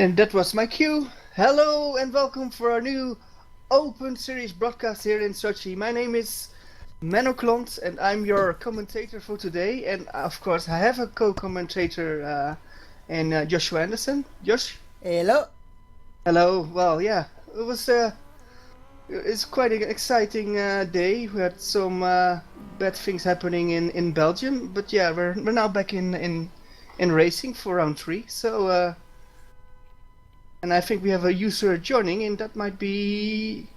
And that was my cue. Hello and welcome for our new Open Series broadcast here in Sochi. My name is Menno Klont and I'm your commentator for today. And of course, I have a co-commentator in Joshua Anderson. Josh? Hello. Hello. Well, yeah, it's quite an exciting day. We had some bad things happening in Belgium, but yeah, we're now back in racing for round 3. So. And I think we have a user joining, and that might be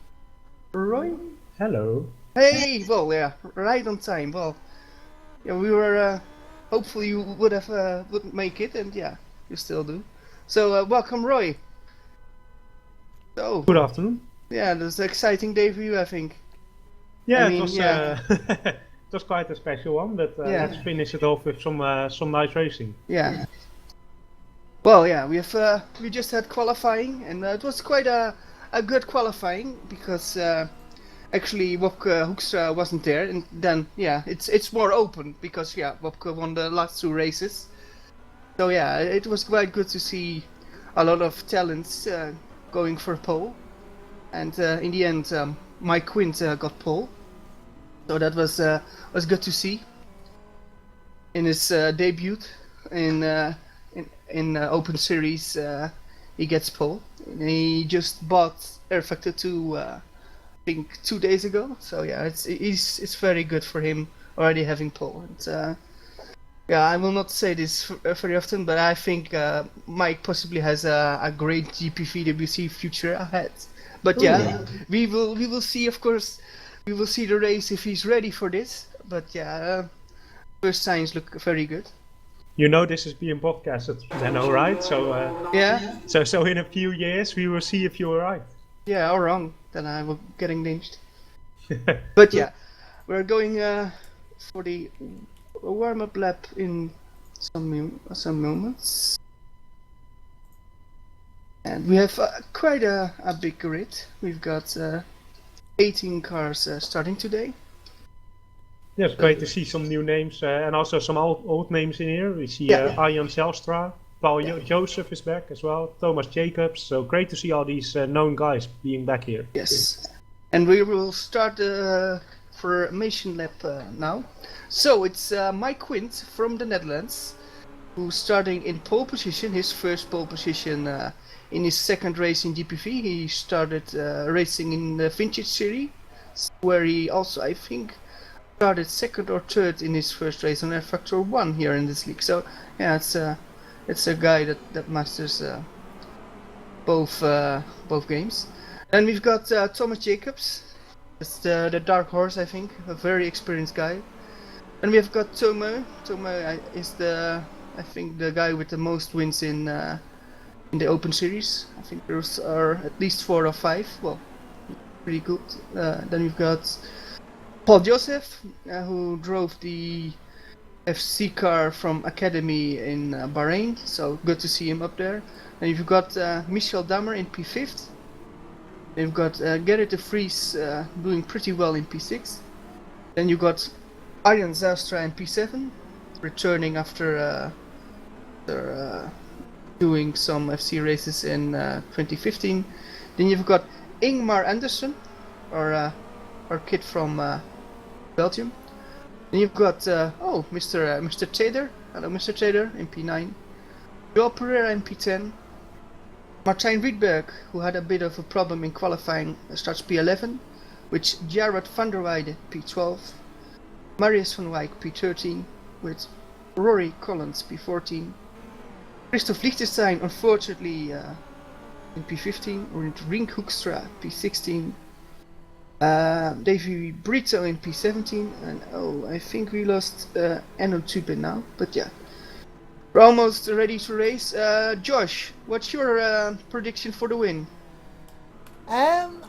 Roy. Hello. Hey, well, yeah, right on time. Well, yeah, we were. Hopefully, you would make it, and yeah, you still do. So, welcome, Roy. So. Good afternoon. Yeah, this is an exciting day for you, I think. Yeah, it was. It was quite a special one, but yeah. Let's finish it off with some nice racing. Yeah. Well, yeah, we just had qualifying, and it was quite a good qualifying because actually Wopke Hoekstra wasn't there, and then yeah, it's more open because yeah, Wopke won the last 2 races. So yeah, it was quite good to see a lot of talents going for pole, and in the end, Mike Quint got pole, so that was good to see in his debut in Open Series. He gets pole. And he just bought Air Factor 2 I think 2 days ago, so yeah, it's very good for him already having pole. And yeah, I will not say this very often, but I think Mike possibly has a great GPVWC future ahead. But yeah, we will see. Of course, we will see the race if he's ready for this. But yeah, first signs look very good. You know this is being podcasted, Menno, right? So yeah. So in a few years we will see if you were right. Yeah, or wrong. Then I will getting lynched. But yeah, we're going for the warm-up lap in some moments, and we have quite a big grid. We've got 18 cars starting today. Yeah, it's great to see some new names and also some old names in here. We see Arjan Zelstra, Paul Joseph is back as well, Thomas Jacobs. So great to see all these known guys being back here. Yes, and we will start formation lap now. So it's Mike Quint from the Netherlands, who's starting in pole position, his first pole position in his second race in GPV. He started racing in the Vintage Series, where he also, I think, started second or third in his first race on Air Factor 1 here in this league. So yeah, it's a guy that masters both games. And we've got Thomas Jacobs. It's the dark horse, I think, a very experienced guy. And we have got Tomo. Tomo is I think the guy with the most wins in the Open Series. I think there are at least 4 or 5. Well, pretty good. Then we've got Paul Joseph, who drove the FC car from Academy in Bahrain, so good to see him up there. And you've got Michel Dammer in P5th. You've got Gerrit de Vries doing pretty well in P6. Then you've got Arjan Zelstra in P7, returning after doing some FC races in 2015. Then you've got Ingmar Andersen, our kid from Belgium. Then you've got Mr. Tader. Hello, Mr. Tader in P9. Joel Pereira in P10. Martijn Rietberg, who had a bit of a problem in qualifying, starts P11, with Jared van der Weijden P12. Marius van Wijk P13, with Rory Collins P14. Christoph Liechtenstein, unfortunately, in P15, or Rink Hoekstra P16. Davy Brito in P17, and I think we lost Enno Tube now, but yeah. We're almost ready to race. Josh, what's your prediction for the win? I'm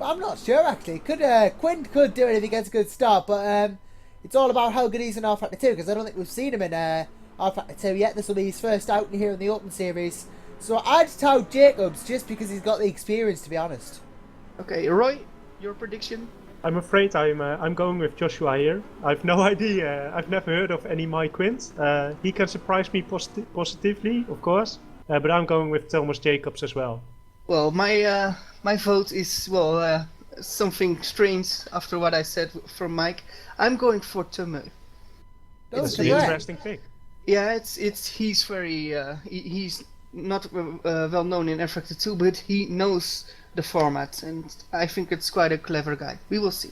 not sure actually. Quint could do it if he gets a good start, but it's all about how good he's in R Factor 2, because I don't think we've seen him in R Factor 2 yet. This will be his first outing here in the Open Series. So I'd tout Jacobs just because he's got the experience, to be honest. Okay, Roy, your prediction? I'm afraid I'm going with Joshua here. I've no idea. I've never heard of any Mike Quint. He can surprise me positively, of course. but I'm going with Thomas Jacobs as well. Well, my vote is something strange after what I said from Mike. I'm going for Tomo. That's Okay, an right. interesting pick. Yeah, he's very he's not well known in F Factor 2, but he knows the format, and I think it's quite a clever guy. We will see.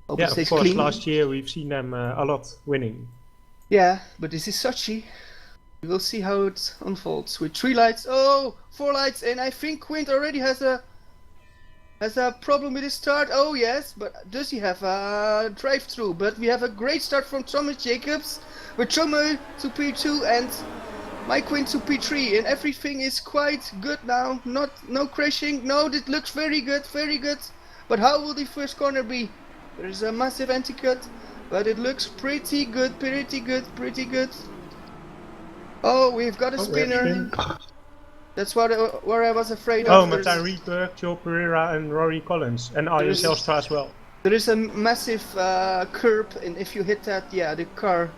Hope Yeah, it of stays course, clean. last year we've seen them a lot winning. Yeah, but this is Sochi. We will see how it unfolds with 3 lights. Oh, 4 lights, and I think Quint already has a problem with his start. Oh yes, but does he have a drive-through? But we have a great start from Thomas Jacobs with Tomo to P2 and my Quint to P3, and everything is quite good now. No crashing. No, it looks very good, very good. But how will the first corner be? There is a massive anti-cut, but it looks pretty good, pretty good, pretty good. Oh, we've got a spinner. That's where I was afraid Oh, of. Matai Riedberg, Joe Pereira and Rory Collins, and Ian Zelstra as well. There is a massive curb, and if you hit that, yeah, the car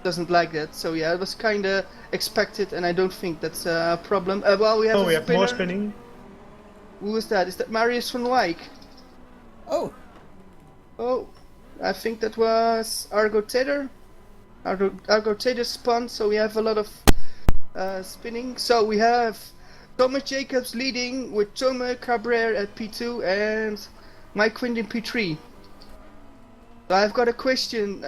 doesn't like that. So yeah, it was kind of expected, and I don't think that's a problem. Well, we have we have more spinning. Who is that? Is that Marius van Wijk? Oh, Oh, I think that was Argo Tedder. Argo Tedder spun, so we have a lot of spinning. So we have Thomas Jacobs leading with Thomas Cabrera at P2 and Mike Quint in P3. So I've got a question,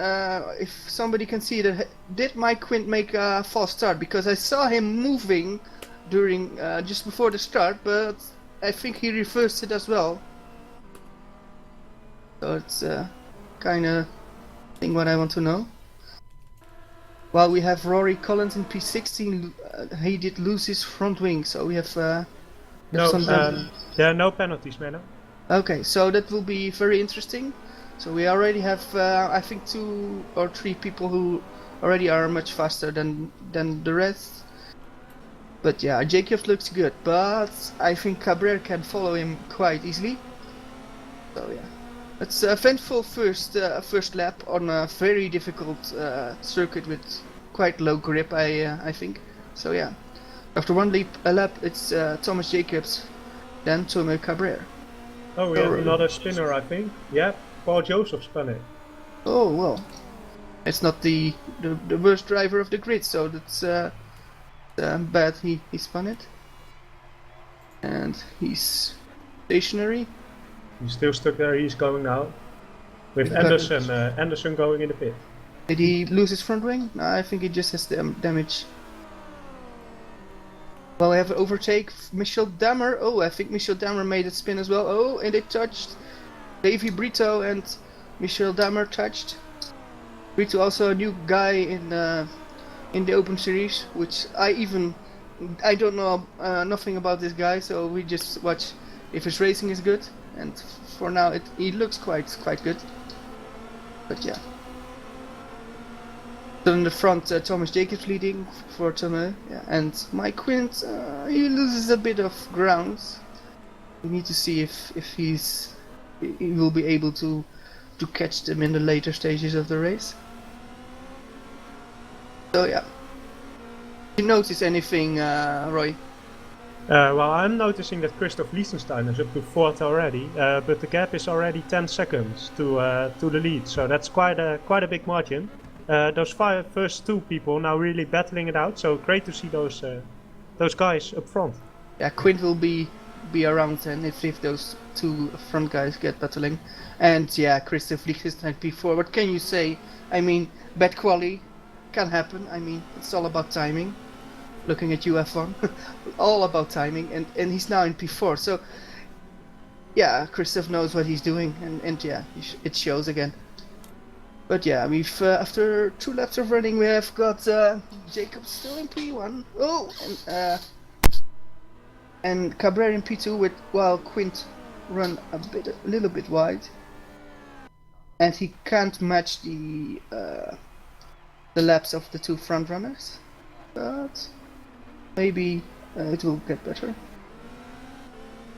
if somebody can see that. Did Mike Quint make a false start? Because I saw him moving during just before the start, but I think he reversed it as well. So it's kind of thing what I want to know. While we have Rory Collins in P16, he did lose his front wing, so we have There are no penalties, Menno. Okay, so that will be very interesting. So we already have, I think, 2 or 3 people who already are much faster than the rest. But yeah, Jacob looks good, but I think Cabrera can follow him quite easily. So yeah, it's a eventful first lap on a very difficult circuit with quite low grip, I think. So yeah, after one lap, it's Thomas Jacobs, then Tomo Cabrera. Oh, we have another spinner, I think. Yeah, Paul Joseph spun it. Oh well, it's not the worst driver of the grid, so that's bad. He spun it, and he's stationary. He's still stuck there. He's going now, with Anderson going in the pit. Did he lose his front wing? No, I think he just has damage. Well, we have an overtake. Michel Dammer. Oh, I think Michel Dammer made it spin as well. Oh, and they touched. Davy Brito and Michel Dammer touched. Brito also a new guy in the Open Series, which I don't know nothing about this guy, so we just watch if his racing is good. And for now, he looks quite good. But yeah. So in the front, Thomas Jacobs leading for Tomo, yeah, and Mike Quint, he loses a bit of ground. We need to see if he will be able to catch them in the later stages of the race. So yeah. Did you notice anything, Roy? Well, I'm noticing that Christoph Liesenstein is up to 4th already, but the gap is already 10 seconds to the lead, so that's quite a big margin. Those first 2 people now really battling it out, so great to see those guys up front. Yeah, Quint will be around, and if those 2 front guys get battling, and yeah, Christoph Liesenstein P4. What can you say? I mean, bad quali can happen. I mean, it's all about timing. Looking at UF1, all about timing, and he's now in P4. So yeah, Christoph knows what he's doing, and yeah, it shows again. But yeah, we've after 2 laps of running, we have got Jacob still in P1. Oh, and Cabrera in P2 while Quint run a little bit wide, and he can't match the laps of the 2 front runners, but maybe it will get better.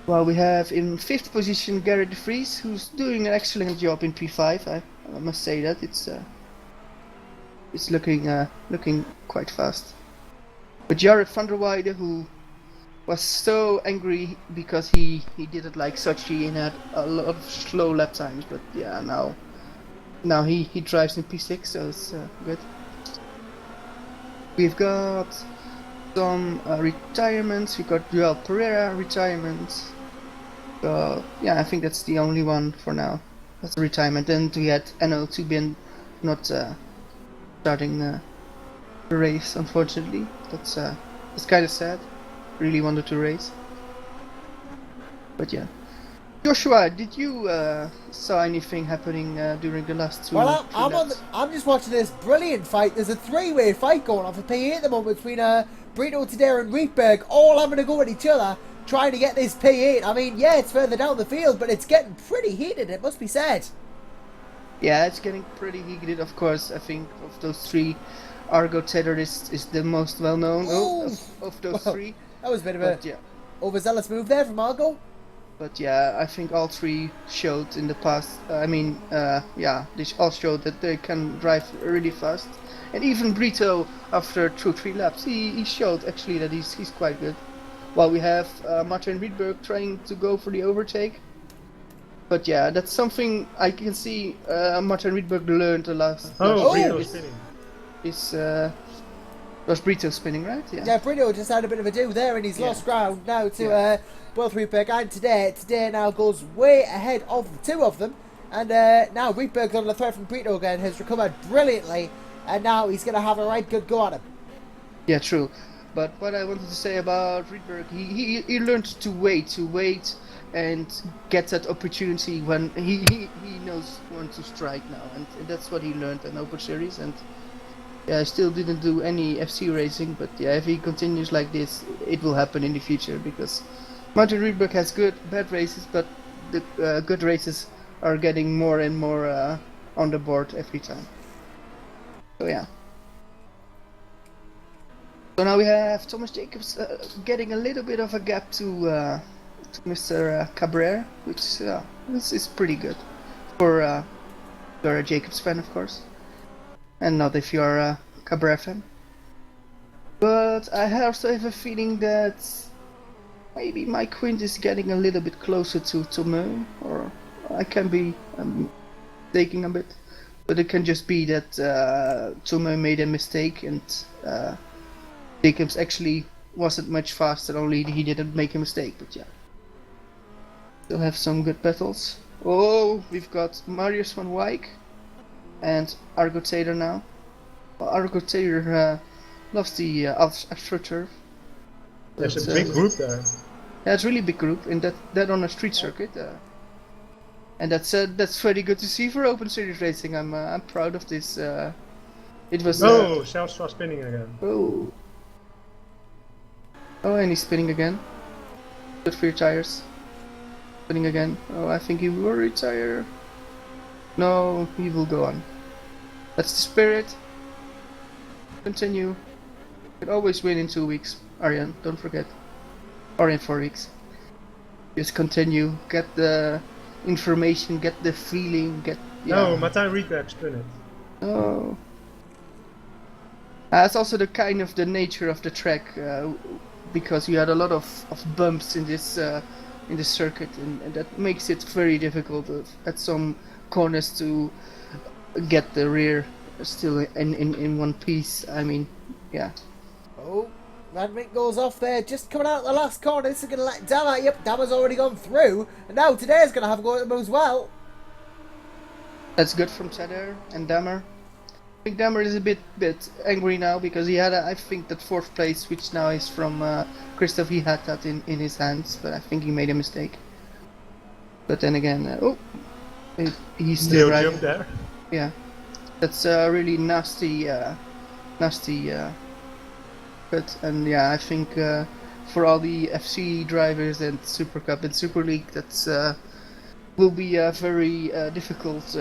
While we have in 5th position Garrett de Vries, who's doing an excellent job in P5. I must say that it's looking quite fast. But Jared van der Weijden, who was so angry because he didn't like Sochi and had a lot of slow lap times, but yeah, now he drives in P6, so it's good. We've got some retirements. We got Joel Pereira retirement. Yeah, I think that's the only one for now. That's a retirement. Then we had Menno Tubin not starting the race, unfortunately. That's kind of sad. Really wanted to race, but yeah. Joshua, did you saw anything happening during the last two? Well, I'm just watching this brilliant fight. There's a three-way fight going on for P8 at the moment between Brito, Tadeo and Rietberg, all having to go at each other, trying to get this P8. I mean, yeah, it's further down the field, but it's getting pretty heated, it must be said. Yeah, it's getting pretty heated, of course. I think of those three, Argo Tedder is the most well-known of those three. That was a bit of a overzealous move there from Argo. But yeah, I think all three showed in the past. Yeah, they all showed that they can drive really fast. And even Brito, after 2-3 laps, he showed actually that he's quite good. While we have Martin Rietberg trying to go for the overtake. But yeah, that's something I can see Martin Rietberg learned the last. Brito spinning. Was Brito spinning, right? Yeah, Brito just had a bit of a do there, and he's lost ground now to both Rietberg and Today. Today now goes way ahead of the two of them, and now Rietberg's on the threat from Brito again, has recovered brilliantly, and now he's going to have a right good go at him. Yeah, true. But what I wanted to say about Rietberg, he learned to wait and get that opportunity when he knows when to strike now, and that's what he learned in Open Series. And yeah, I still didn't do any FC racing, but yeah, if he continues like this, it will happen in the future, because Martin Rietberg has bad races, but the good races are getting more and more on the board every time. So yeah. So now we have Thomas Jacobs getting a little bit of a gap to Mr. Cabrera, which is pretty good for you're a Jacobs fan, of course. And not if you're a Cabrera fan. But I also have a feeling that maybe Mike Quint is getting a little bit closer to Tomeu, or I can be mistaking a bit. But it can just be that Tomeu made a mistake and Jacobs actually wasn't much faster, only he didn't make a mistake, but yeah. Still have some good battles. Oh, we've got Marius van Wijk and Argo Taylor now. Well, Argo Taylor loves the AstroTurf. There's a big group there. Yeah, it's really big group, and that on a street circuit. And that's very good to see for Open Series racing. I'm proud of this. It was. Zelstra spinning again. Oh, and he's spinning again. Good for your tires. Spinning again. Oh, I think he will retire. No, he will go on. That's the spirit. Continue. You can always win in 2 weeks, Arjan, don't forget. Or in 4 weeks. Just continue, get the information, get the feeling, No, Martijn Rietberg spin it. Oh. That's also the kind of the nature of the track, because you had a lot of bumps in this circuit, and that makes it very difficult at some corners to get the rear still in one piece. I mean, yeah. Oh, Radmick goes off there, just coming out the last corner. This is going to let Dama. Yep, Dama's already gone through, and now Today's going to have a go at them as well. That's good from Tadeo and Dammer. I think Dammer is a bit angry now because he had, I think, that 4th place, which now is from Christoph. He had that in his hands, but I think he made a mistake. But then again, he's still right. Jump there. Yeah, that's a really nasty. But and yeah, I think for all the FC drivers and Super Cup and Super League, that's will be a very difficult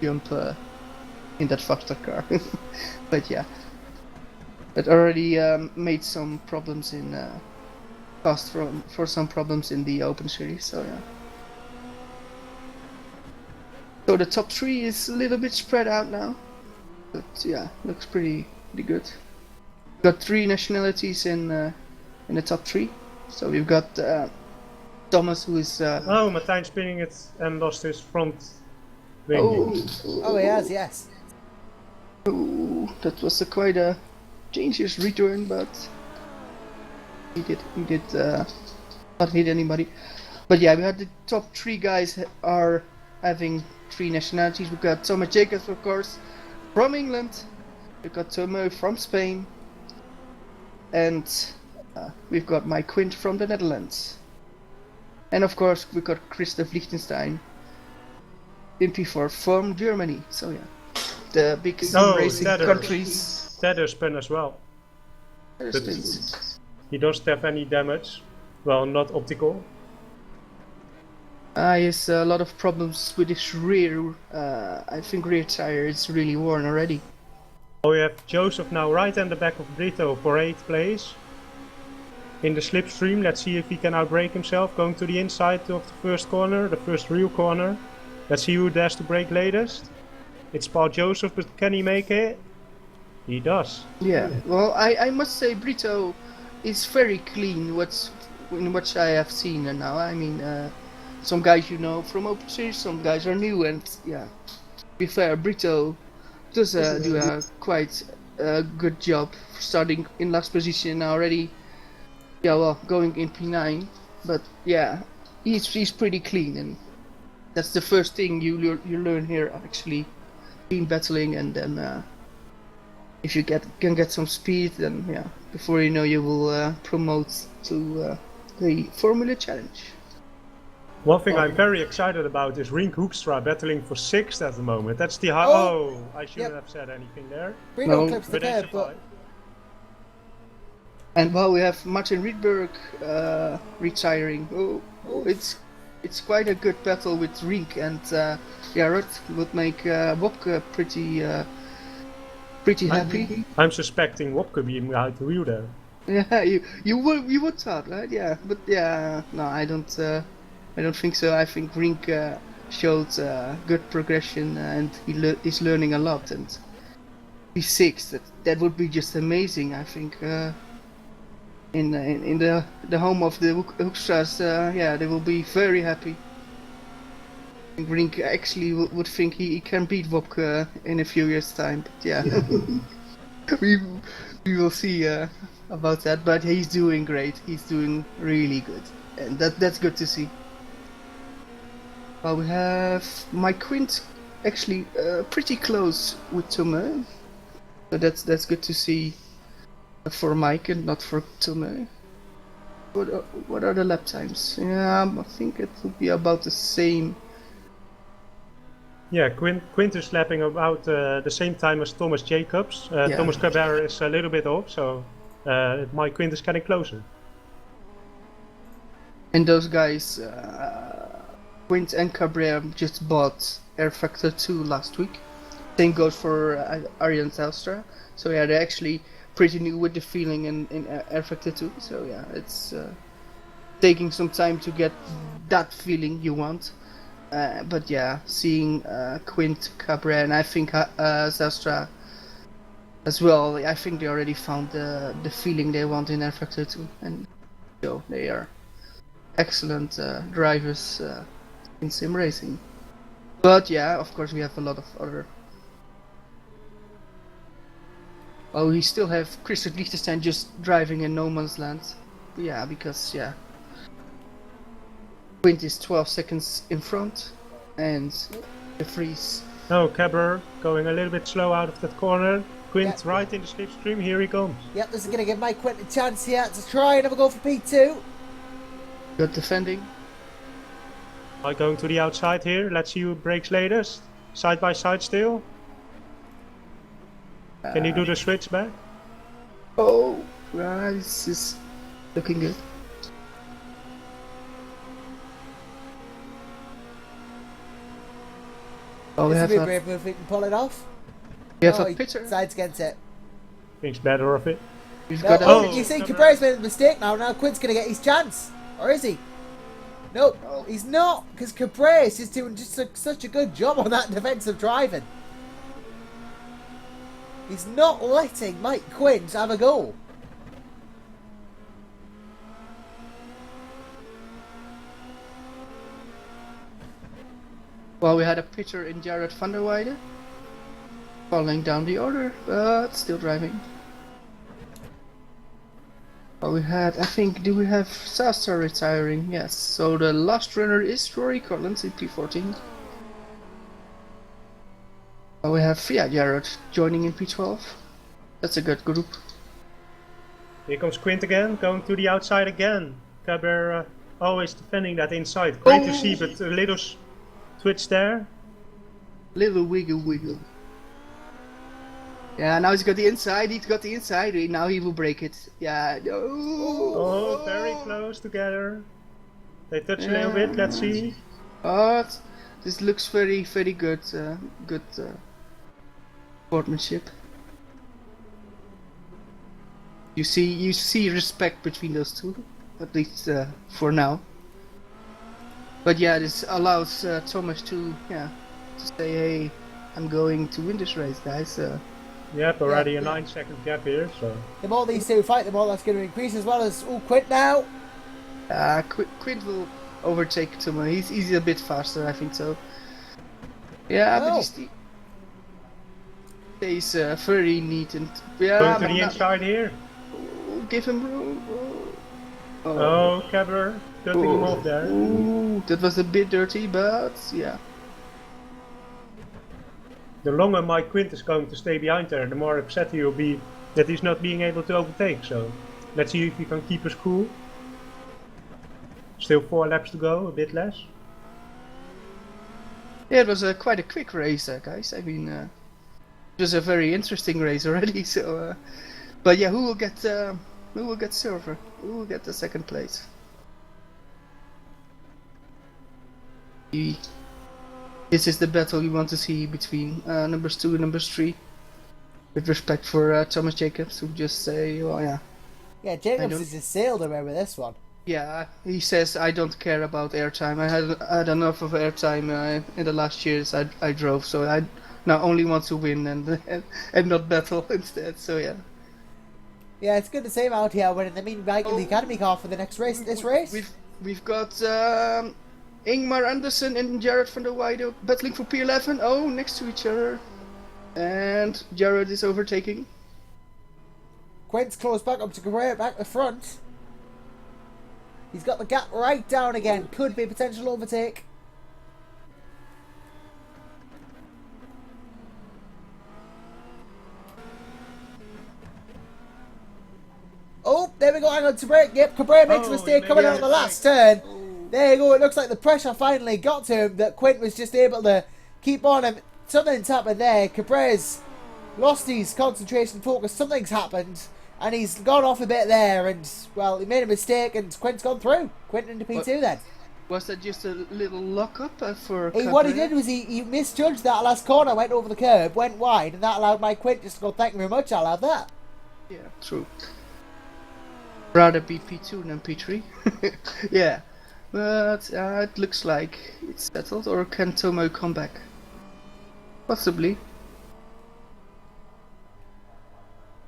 jump in that faster car. But yeah, that already made some problems in caused for some problems in the Open Series. So yeah. So the top 3 is a little bit spread out now, but yeah, looks pretty good. got 3 nationalities in the top 3. So we've got Thomas, who is. Oh, Martijn spinning it and lost his front wing. Oh, he has, yes. Oh, that was quite a dangerous return, but he did not hit anybody. But yeah, we had the top 3 guys are having 3 nationalities. We've got Thomas Jacobs, of course, from England. We've got Tomo from Spain, and we've got Mike Quint from the Netherlands. And of course, we've got Christoph Liechtenstein in P4 from Germany. So yeah, the big sim racing countries. Tether spin as well. He doesn't have any damage. Well, not optical. He has a lot of problems with his rear. I think rear tire is really worn already. Oh, we have Joseph now right in the back of Brito for 8th place. In the slipstream, let's see if he can outbrake himself. Going to the inside of the first corner, the first real corner. Let's see who dares to brake latest. It's Paul Joseph, but can he make it? He does. Yeah, well, I must say Brito is very clean, in what I have seen now. I mean, some guys you know from Open Series, some guys are new, and yeah, to be fair, Brito does do a quite good job starting in last position already. Yeah, well, going in P9, but yeah, he's pretty clean, and that's the first thing you learn here, actually, clean battling, and then if you can get some speed, then yeah, before you know, you will promote to the Formula Challenge. One thing I'm very excited about is Rink Hoekstra battling for 6th at the moment. That's the high. Oh, I shouldn't have said anything there. Brito clips the curb, but. And well, we have Martin Riedberg retiring. It's quite a good battle with Rink, and Jarrod would make Wopke pretty happy. I'm suspecting Wopke being behind the wheel there. Yeah, you would thought, right? Yeah, but yeah, no, I don't think so. I think Rink showed good progression, and he's learning a lot. And P6, that would be just amazing. I think. In the home of the Hoekstra's, yeah, they will be very happy. I think Rink actually would think he can beat Wopke in a few years' time, but yeah, we will see about that. But he's doing great. He's doing really good, and that's good to see. Well, we have Mike Quint actually pretty close with Thomas, so that's good to see. For Mike and not for Tomo. What are the lap times? Yeah, I think it would be about the same. Yeah, Quint is lapping about the same time as Thomas Jacobs. Thomas Cabrera is a little bit off, so Mike Quint is getting closer. And those guys, Quint and Cabrera just bought Air Factor 2 last week. Same goes for Arjan Telstra. So yeah, they're actually pretty new with the feeling in Air Factor 2, so yeah, it's taking some time to get that feeling you want. But yeah, seeing Quint, Cabrera, and I think Zastra as well, I think they already found the feeling they want in Air Factor 2, and so they are excellent drivers in sim racing. But yeah, of course we have a lot of other. Oh, we still have Christoph Liechtenstein just driving in no man's land. Yeah, because yeah, Quint is 12 seconds in front, and the freeze. No, Cabrera going a little bit slow out of that corner. Quint right in the slipstream. Here he comes. Yep, this is going to give Mike Quint a chance here to try and have a go for P2. Good defending. Mike going to the outside here. Let's see who breaks latest. Side by side still. Can you do the switch back? Oh, this is looking good. Oh, this will be a brave move if we can pull it off. We have a pitter. Sides against it. Thinks better of it. We've no, got you see, Cabrera's made a mistake now. Now Quint's going to get his chance. Or is he? Nope, he's not. Because Cabrera is just doing such a good job on that defensive driving. He's not letting Mike Quint have a go. Well, we had a pitcher in Jared van der Weide. Falling down the order, but still driving. Well, we had, I think, do we have Sastra retiring? Yes, so the last runner is Rory Collins in P14. Well, we have Jared joining in P12. That's a good group. Here comes Quint again, going to the outside again. Caber always defending that inside. Great to see, but a little twitch there. Little wiggle. Yeah, now he's got the inside, now he will break it. Yeah, no. Oh, very close together. They touch a little bit, let's see. Oh, this looks very, very good, good sportsmanship. You see respect between those two, at least for now. But yeah, this allows Thomas to say, hey, I'm going to win this race, guys. Yep, already a 9-second gap here, so... The more these two fight, the more that's going to increase, as well as... Oh, Quint now! Quint will overtake Thomas. He's a bit faster, I think so. Yeah, but he's very neat and... Yeah, going to the inside here. Give him room. Oh, Caber cutting him off there. Ooh, that was a bit dirty, but yeah. The longer Mike Quint is going to stay behind there, the more upset he will be that he's not being able to overtake. So let's see if he can keep us cool. Still 4 laps to go, a bit less. Yeah, it was quite a quick race, guys. I mean, it was a very interesting race already. So, but yeah, who will get silver? Who will get the second place? This is the battle you want to see between numbers 2 and numbers 3. With respect for Thomas Jacobs, who just say, well, yeah. Yeah, Jacobs has just sailed away with this one. Yeah, he says, I don't care about airtime. I had enough of airtime in the last years I drove, so I now only want to win and not battle instead, so yeah. Yeah, it's good to see him out here winning the mean bike in the academy car for the next race. We've got Ingmar Andersen and Jared van der Weide battling for P11. Oh, next to each other. And Jared is overtaking. Quint's close back up to Correa, back to front. He's got the gap right down again. Could be a potential overtake. Oh, there we go. Hang on to break. Yep, Cabrera makes a mistake coming out on the last turn. There you go. It looks like the pressure finally got to him. That Quint was just able to keep on him. Something's happened there. Cabrera's lost his concentration, focus. Something's happened. And he's gone off a bit there, and, well, he made a mistake, and Quint's gone through. Quint into P2 then. Was that just a little lock-up for what he did was he misjudged that last corner, went over the curb, went wide, and that allowed Mike Quint just to go, thank you very much, I'll have that. Yeah, true. Rather be P2 than P3. Yeah, but it looks like it's settled, or can Tomo come back? Possibly.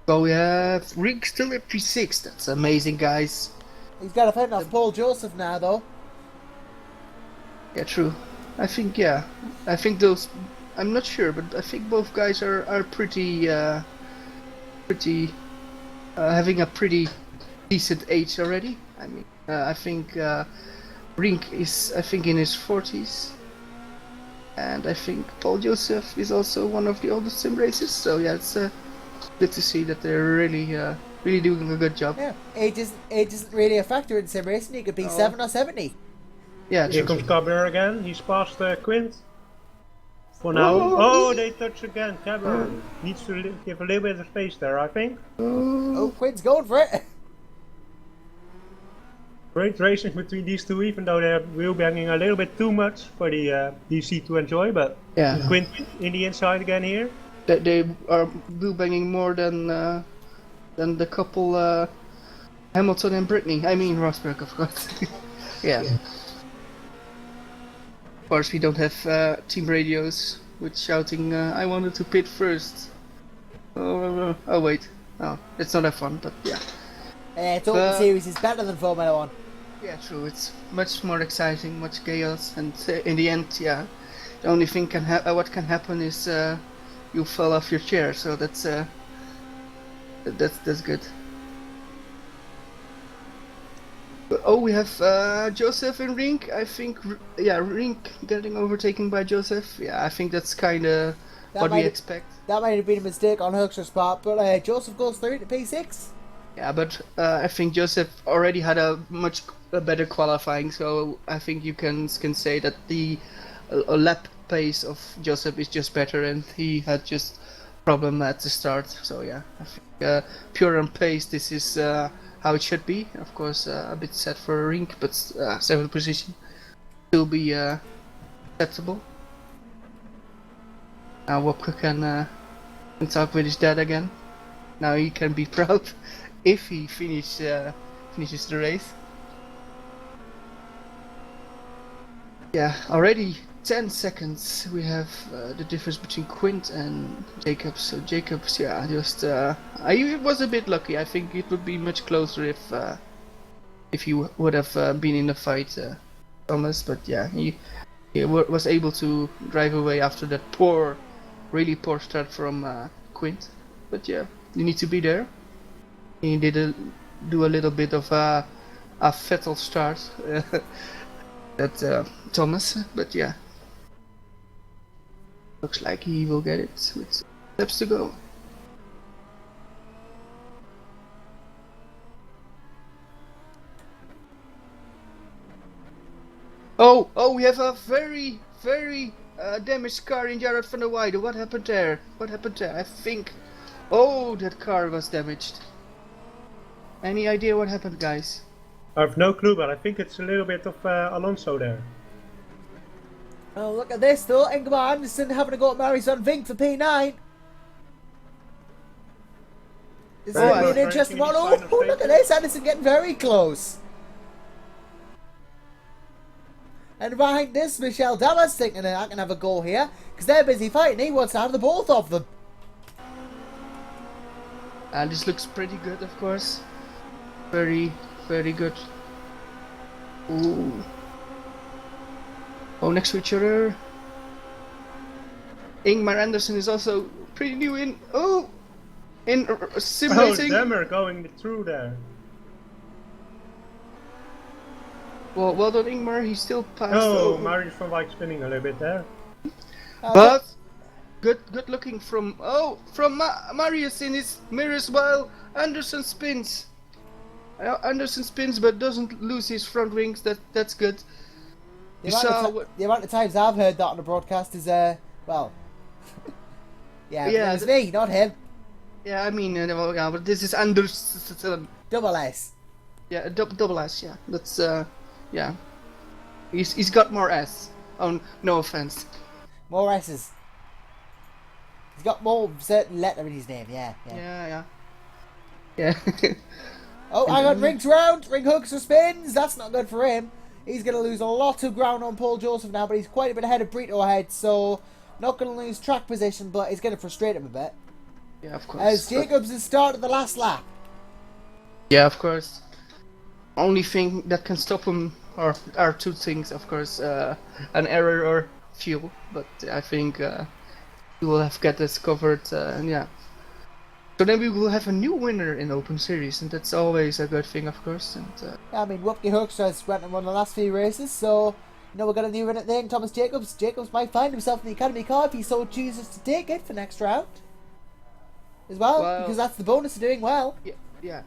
So we have Rink still at P6. That's amazing, guys. He's got to fend off Paul Joseph now, though. Yeah, true. I think those. I'm not sure, but I think both guys are pretty having a pretty decent age already. I mean, I think Rink is in his 40s, and I think Paul Joseph is also one of the oldest sim racers. So yeah, it's good to see that they're really doing a good job. Yeah, age isn't really a factor in sim racing. You could be 7 or 70. Yeah, here comes Caber again. He's past Quint. For now. Oh, they touch again. Caber needs to give a little bit of space there, I think. Oh, Quint's going for it. Great racing between these two, even though they're wheel banging a little bit too much for the DC to enjoy. But yeah, Quint in the inside again here. They are wheel banging more than the couple Hamilton and Brittany. I mean Rosberg, of course. Yeah. Of course, we don't have team radios with shouting, "I wanted to pit first." Oh wait, no, it's not F1, but yeah. It's Open Series is better than Formula 1. Yeah, true. It's much more exciting, much chaos, and in the end, yeah, the only thing what can happen is you fall off your chair. So that's good. Oh, we have Joseph in Rink. I think, yeah, Rink getting overtaken by Joseph. Yeah, I think that's kind of what we expect. That might have been a mistake on Hookster's part, but Joseph goes through to P6. Yeah, but I think Joseph already had a much better qualifying, so I think you can say that the lap pace of Joseph is just better, and he had just problem at the start. So yeah, I think pure on pace, this is how it should be. Of course, a bit set for a Rink, but 7th position still be acceptable. Now Wopke can talk with his dad again. Now he can be proud if he finishes the race. Yeah, already 10 seconds we have the difference between Quint and Jacobs. So Jacobs, yeah, just I was a bit lucky. I think it would be much closer if he would have been in the fight, Thomas. But yeah, he was able to drive away after that really poor start from Quint. But yeah, you need to be there. He did do a little bit of a fatal start at Thomas, but yeah, looks like he will get it with steps to go. Oh, we have a very damaged car in Jared van der Weijden. What happened there? I think, oh, that car was damaged. Any idea what happened, guys? I have no clue, but I think it's a little bit of Alonso there. Oh, look at this though. Ingemar Anderson having to go at Marius van Vink for P9. This is going to be an interesting one. Oh, look at this. Anderson getting very close. And behind this, Michel Dallas thinking I can have a goal here. Because they're busy fighting. He wants to have the both of them. And this looks pretty good, of course. Very good. Ooh. Oh, next to each other. Ingmar Anderson is also pretty new in sim racing. Oh, Demmer going through there. Well done, Ingmar. He still passed. Oh, Marius van Wijk spinning a little bit there. But good looking from Marius in his mirrors while Anderson spins. Anderson spins but doesn't lose his front wings. That's good. The amount of times I've heard that on the broadcast is well, it's me, not him. Yeah, I mean, but this is Anderson. Double S. Yeah, double S. Yeah, that's yeah. He's got more S. Oh, no offense. More S's. He's got more certain letter in his name. Yeah. Oh, I got Rink's round. Rink hooks or spins. That's not good for him. He's going to lose a lot of ground on Paul Joseph now, but he's quite a bit ahead of Brito ahead, so not going to lose track position, but it's going to frustrate him a bit. Yeah, of course. As Jacobs has started the last lap. Yeah, of course. Only thing that can stop him are two things, of course, an error or fuel. But I think he will have got this covered, and yeah. So then we will have a new winner in Open Series, and that's always a good thing, of course. And I mean, Wupke Hooks has went and won the last few races, so we've got a new winner there. Thomas Jacobs. Jacobs might find himself in the Academy car if he so chooses to take it for next round, as well, because that's the bonus of doing well. Yeah.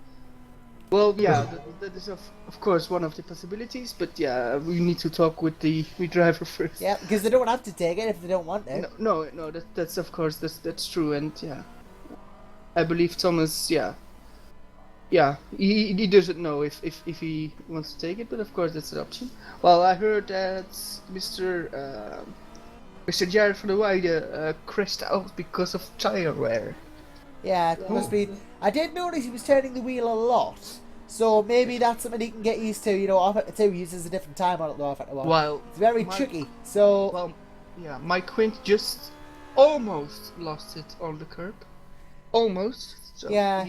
Well, yeah, that is of course one of the possibilities, but yeah, we need to talk with the driver first. Yeah, because they don't have to take it if they don't want to. No, that's of course that's true, and yeah. I believe Thomas, yeah, he doesn't know if he wants to take it, but of course that's an option. Well, I heard that Mr. Jared van der Weijden crashed out because of tire wear. Yeah, it must be. I did notice he was turning the wheel a lot, so maybe that's something he can get used to. Off at the 2 uses a different time on it though. Off at the 1. Well, it's very tricky. So yeah, my Quint just almost lost it on the curb. almost. So Yeah.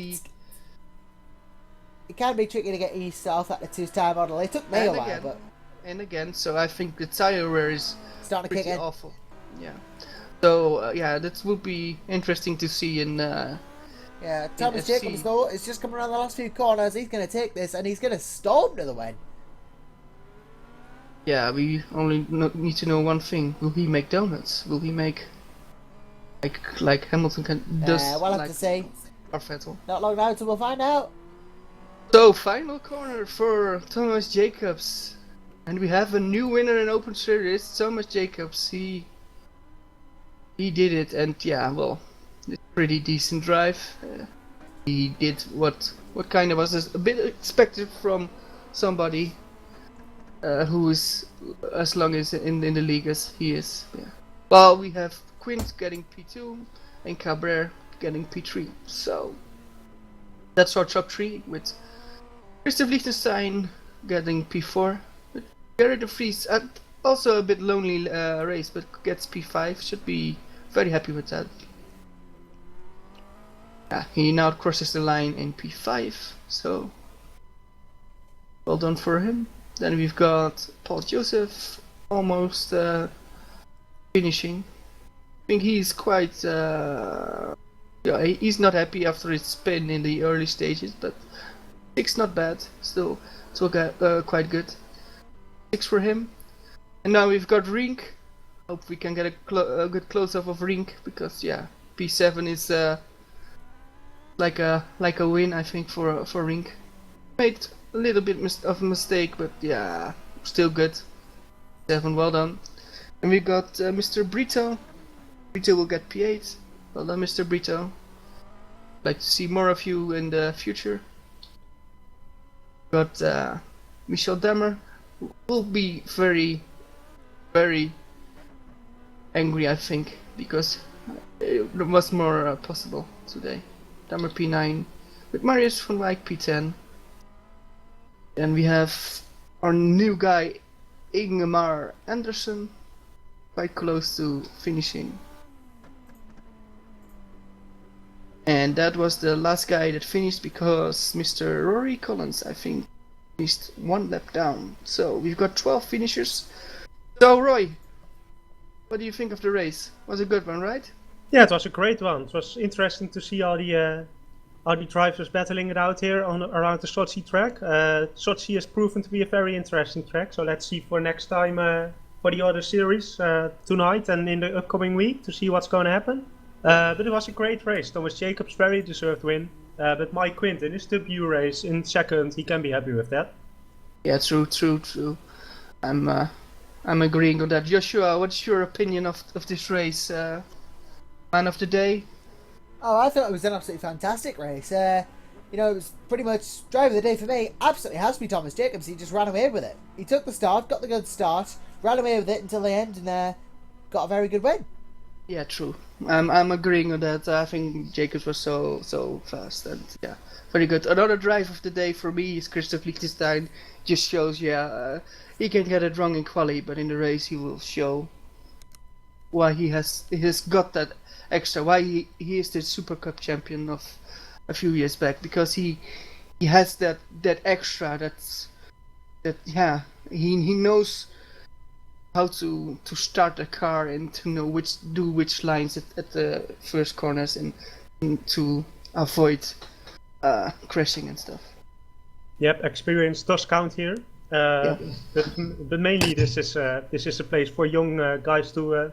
It can be tricky to get used to off at the 2-star model. It took me a while, but and again, so I think the tire wear is starting to kick pretty in. awful. Yeah. So yeah, that would be interesting to see in. Yeah, Thomas FC. Jacobs though is just coming around the last few corners. He's going to take this and he's going to storm to the win. Yeah, we only need to know one thing: will he make donuts? Will he make like Hamilton does? We'll have like to see. Or Vettel. Not long now, so we'll find out. So final corner for Thomas Jacobs, and we have a new winner in Open Series. Thomas Jacobs, he did it, and yeah, well, it's a pretty decent drive. He did what kind of was a bit expected from somebody who is as long as in the league as he is. Yeah. Well, we have Quint getting P2 and Cabrera getting P3. So that's our top 3 with Christoph Liechtenstein getting P4. But Gerrit de Vries, also a bit lonely race, but gets P5. Should be very happy with that. Yeah, he now crosses the line in P5, so well done for him. Then we've got Paul Joseph almost finishing. I think he's quite yeah, he's not happy after his spin in the early stages, but 6 not bad, still quite good. 6 for him. And now we've got Rink. Hope we can get a good close-up of Rink, because yeah, P7 is like a win, I think, for Rink. Made a little bit of a mistake, but yeah, still good. 7, well done. And we got Mr. Brito. Brito will get P8. Well done, Mr. Brito. Like to see more of you in the future. Got Michel Demmer, who will be very, very angry, I think, because it was more possible today. Demmer P9 with Marius van Wijk P10. And we have our new guy Ingemar Anderson, quite close to finishing. And that was the last guy that finished, because Mr. Rory Collins, I think, finished 1 lap down. So we've got 12 finishers. So Roy, what do you think of the race? Was a good one, right? Yeah, it was a great one. It was interesting to see all the drivers battling it out here around the Sochi track. Sochi has proven to be a very interesting track, so let's see for next time for the other series tonight and in the upcoming week to see what's going to happen. But it was a great race. Thomas Jacobs very deserved win, but Mike Quint in his debut race in second, he can be happy with that. Yeah, true. I'm agreeing on that. Joshua, what's your opinion of this race? Man of the day? Oh, I thought it was an absolutely fantastic race. You know, it was pretty much driver of the day for me. Absolutely has to be Thomas Jacobs. He just ran away with it. He took the start, got the good start, ran away with it until the end, and got a very good win. Yeah, true. I'm agreeing on that. I think Jacobs was so fast, and yeah, very good. Another drive of the day for me is Christoph Liechtenstein. Just shows, he can get it wrong in quali, but in the race he will show why he has got that extra. Why he is the Super Cup champion of a few years back, because he has that extra. He knows how to start a car and to know which lines at the first corners and to avoid crashing and stuff. Yep, experience does count here. But mainly this is a place for young guys to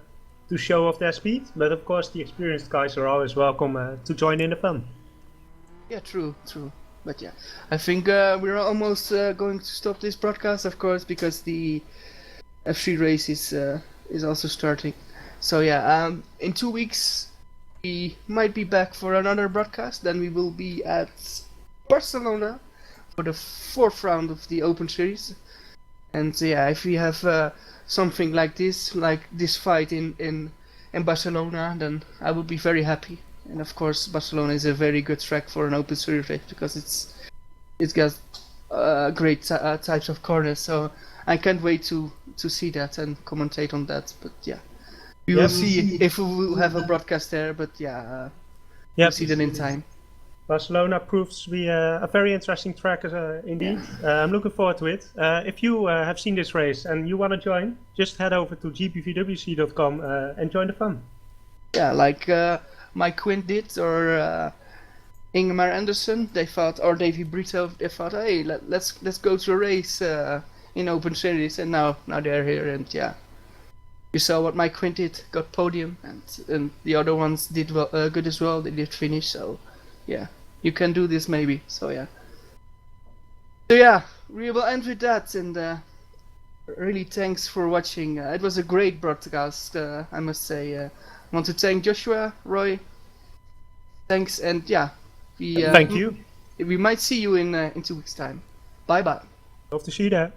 show off their speed. But of course, the experienced guys are always welcome to join in the fun. Yeah, true. But yeah, I think we're almost going to stop this broadcast, of course, because the F3 race is also starting. So yeah, in 2 weeks we might be back for another broadcast. Then we will be at Barcelona for the 4th round of the Open Series. And yeah, if we have something like this fight in Barcelona, then I would be very happy. And of course, Barcelona is a very good track for an Open Series race, because it's got great types of corners. So I can't wait to see that and commentate on that. But yeah, we will see if we will have a broadcast there. But yeah, Yep. see that in time. Barcelona proves to be a very interesting track indeed. I'm looking forward to it. If you have seen this race and you want to join, just head over to gpvwc.com and join the fun. Yeah, like Mike Quint did, or Ingemar Anderson. They thought, or Davy Brito. They thought, hey, let's go to a race in Open Series, and now they're here, and yeah. You saw what Mike Quint did, got podium, and the other ones did well, good as well. They did finish, so yeah, you can do this maybe. So yeah, we will end with that, and really thanks for watching. It was a great broadcast, I must say. I want to thank Joshua, Roy. Thanks, and yeah, Thank you. We might see you in 2 weeks' time. Bye bye. Hope to see you there.